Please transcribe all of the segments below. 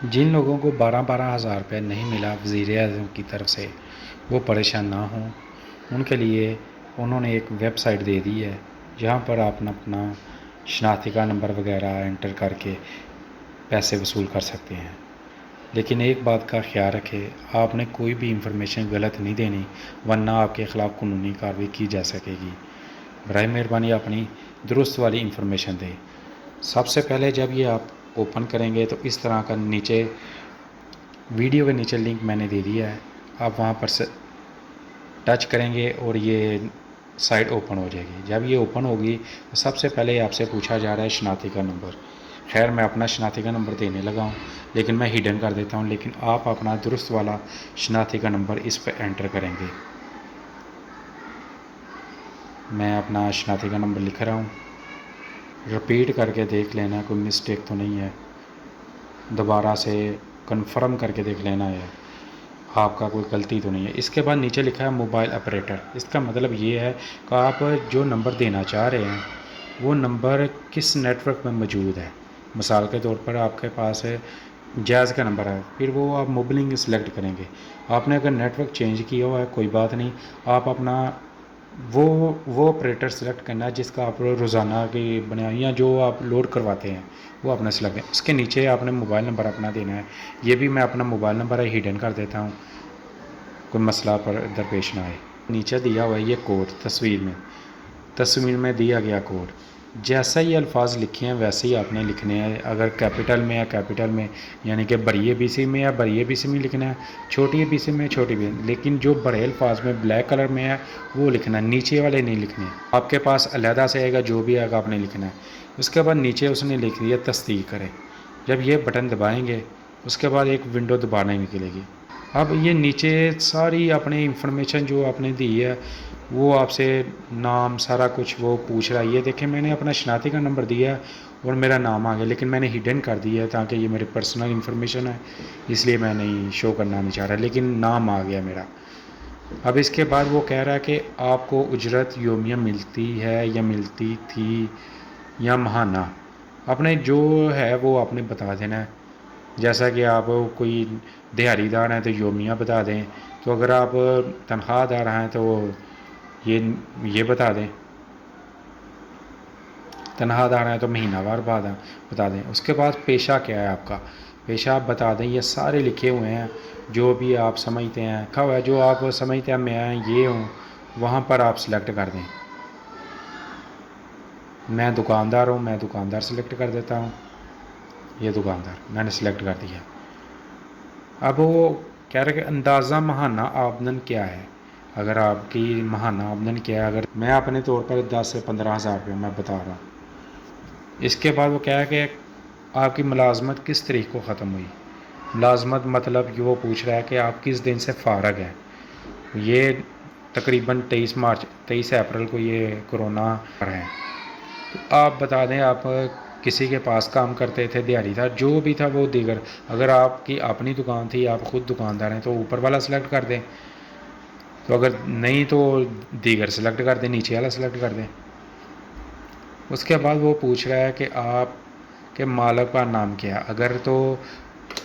جن لوگوں کو 12,000 روپے نہیں ملا وزیر اعظم کی طرف سے وہ پریشان نہ ہوں، ان کے لیے انہوں نے ایک ویب سائٹ دے دی ہے جہاں پر آپ اپنا شناختی کا نمبر وغیرہ انٹر کر کے پیسے وصول کر سکتے ہیں۔ لیکن ایک بات کا خیال رکھیں، آپ نے کوئی بھی انفارمیشن غلط نہیں دینی ورنہ آپ کے خلاف قانونی کارروائی کی جا سکے گی۔ برائے مہربانی اپنی درست والی انفارمیشن دیں۔ سب سے پہلے جب یہ آپ اوپن کریں گے تو اس طرح کا نیچے ویڈیو کے نیچے لنک میں نے دے دیا ہے، آپ وہاں پر ٹچ کریں گے اور یہ سائٹ اوپن ہو جائے گی۔ جب یہ اوپن ہوگی تو سب سے پہلے آپ سے پوچھا جا رہا ہے شناختی کا نمبر۔ خیر میں اپنا شناختی کا نمبر دینے لگا ہوں لیکن میں ہڈن کر دیتا ہوں، لیکن آپ اپنا درست والا شناختی کا نمبر اس پہ انٹر کریں گے۔ میں اپنا شناختی کا نمبر لکھ رہا ہوں، رپیٹ کر کے دیکھ لینا کوئی مسٹیک تو نہیں ہے، دوبارہ سے کنفرم کر کے دیکھ لینا ہے آپ کا کوئی غلطی تو نہیں ہے۔ اس کے بعد نیچے لکھا ہے موبائل آپریٹر، اس کا مطلب یہ ہے کہ آپ جو نمبر دینا چاہ رہے ہیں وہ نمبر کس نیٹ ورک میں موجود ہے۔ مثال کے طور پر آپ کے پاس جائز کا نمبر ہے، پھر وہ آپ موبلنگ سلیکٹ کریں گے۔ آپ نے اگر نیٹ ورک چینج کیا ہوا ہے کوئی بات نہیں، آپ اپنا وہ آپریٹر سلیکٹ کرنا ہے جس کا آپ روزانہ کی بنیادیاں جو آپ لوڈ کرواتے ہیں وہ اپنا سلیکٹ کریں۔ اس کے نیچے آپ نے موبائل نمبر اپنا دینا ہے، یہ بھی میں اپنا موبائل نمبر ہے ہڈن کر دیتا ہوں کوئی مسئلہ پر درپیش نہ آئے۔ نیچے دیا ہوا ہے یہ کوڈ، تصویر میں دیا گیا کوڈ، جیسا ہی الفاظ لکھے ہیں ویسے ہی آپ نے لکھنے ہیں۔ اگر کیپٹل میں ہے کیپٹل میں، یعنی کہ بڑی اے بی سی میں ہے بڑی اے بی سی میں لکھنا ہے، چھوٹی اے بی سی میں چھوٹی بھی، لیکن جو بڑے الفاظ میں بلیک کلر میں ہے وہ لکھنا ہے، نیچے والے نہیں لکھنے ہیں۔ آپ کے پاس علیحدہ سے آئے گا جو بھی آئے گا آپ نے لکھنا ہے۔ اس کے بعد نیچے اس نے لکھ دیا تصدیق کریں، جب یہ بٹن دبائیں گے اس کے بعد ایک ونڈو دوبارہ نکلے گی۔ اب یہ نیچے ساری اپنی انفارمیشن جو آپ نے دی ہے وہ آپ سے نام سارا کچھ وہ پوچھ رہا ہے۔ یہ دیکھیں میں نے اپنا شناختی کا نمبر دیا اور میرا نام آ گیا، لیکن میں نے ہڈن کر دیا ہے تاکہ یہ میری پرسنل انفارمیشن ہے، اس لیے میں نہیں شو کرنا نہیں چاہ رہا، لیکن نام آ گیا میرا۔ اب اس کے بعد وہ کہہ رہا ہے کہ آپ کو اجرت یومیہ ملتی ہے یا ملتی تھی یا ماہانہ، اپنے جو ہے وہ آپ نے بتا دینا ہے۔ جیسا کہ آپ کوئی دیہڑی دار ہیں تو یومیہ بتا دیں، تو اگر آپ تنخواہ دار ہیں تو یہ بتا دیں، تنخواہ دار ہیں تو مہینہ وار بتا دیں۔ اس کے بعد پیشہ کیا ہے آپ کا، پیشہ آپ بتا دیں۔ یہ سارے لکھے ہوئے ہیں جو بھی آپ سمجھتے ہیں، لکھا ہوا ہے جو آپ سمجھتے ہیں میں یہ ہوں وہاں پر آپ سلیکٹ کر دیں۔ میں دکاندار ہوں، میں دکاندار سلیکٹ کر دیتا ہوں، یہ دکاندار میں نے سلیکٹ کر دیا۔ اب وہ کہہ رہے کہ اندازہ ماہانہ آمدن کیا ہے، اگر آپ کی ماہانہ آمدن کیا ہے، اگر میں اپنے طور پر 10 سے 15,000 روپے میں بتا رہا ہوں۔ اس کے بعد وہ کہا کہ آپ کی ملازمت کس تاریخ کو ختم ہوئی۔ ملازمت مطلب یہ وہ پوچھ رہا ہے کہ آپ کس دن سے فارغ ہیں۔ یہ تقریباً 23 اپریل کو یہ کرونا پر ہے، تو آپ بتا دیں آپ کسی کے پاس کام کرتے تھے، دیہڑی تھا، جو بھی تھا وہ دیگر۔ اگر آپ کی اپنی دکان تھی، آپ خود دکاندار ہیں تو اوپر والا سلیکٹ کر دیں، تو اگر نہیں تو دیگر سلیکٹ کر دیں، نیچے والا سلیکٹ کر دیں۔ اس کے بعد وہ پوچھ رہا ہے کہ آپ کے مالک کا نام کیا ہے، اگر تو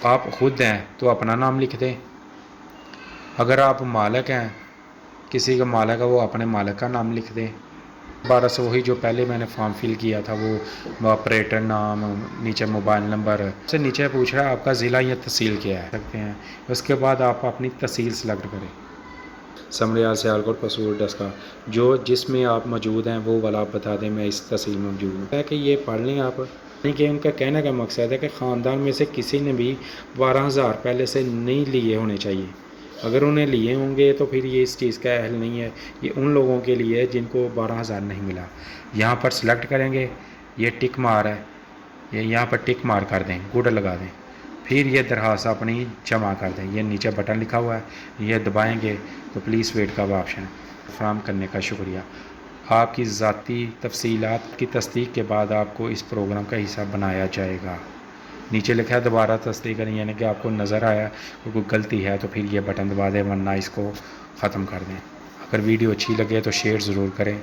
آپ خود ہیں تو اپنا نام لکھ دیں، اگر آپ مالک ہیں کسی کا مالک ہے وہ اپنے مالک کا نام لکھ دیں۔ دوبارہ سے وہی جو پہلے میں نے فارم فل کیا تھا وہ آپریٹر نام، نیچے موبائل نمبر سے نیچے پوچھ رہا ہے آپ کا ضلع یا تحصیل کیا ہے سکتے ہیں۔ اس کے بعد آپ اپنی تحصیل سلیکٹ کریں، سمریال سیالکوٹ پسور ڈسکا، جو جس میں آپ موجود ہیں وہ والا آپ بتا دیں میں اس تحصیل میں موجود ہوں۔ ہے کہ یہ پڑھ لیں آپ، کہ ان کا کہنے کا مقصد ہے کہ خاندان میں سے کسی نے بھی 12,000 پہلے سے نہیں لیے ہونے چاہیے۔ اگر انہیں لیے ہوں گے تو پھر یہ اس چیز کا اہل نہیں ہے، یہ ان لوگوں کے لیے ہے جن کو 12,000 نہیں ملا۔ یہاں پر سلیکٹ کریں گے، یہ ٹک مار ہے، یہ یہاں پر ٹک مار کر دیں، گڈ لگا دیں، پھر یہ درخواست اپنی جمع کر دیں۔ یہ نیچے بٹن لکھا ہوا ہے، یہ دبائیں گے تو پلیز ویٹ کا وہ آپشن فراہم کرنے کا شکریہ۔ آپ کی ذاتی تفصیلات کی تصدیق کے بعد آپ کو اس پروگرام کا حصہ بنایا جائے گا۔ نیچے لکھا ہے دوبارہ تصدیق کریں، یعنی کہ آپ کو نظر آیا کہ کوئی غلطی ہے تو پھر یہ بٹن دبا دیں ورنہ اس کو ختم کر دیں۔ اگر ویڈیو اچھی لگے تو شیئر ضرور کریں۔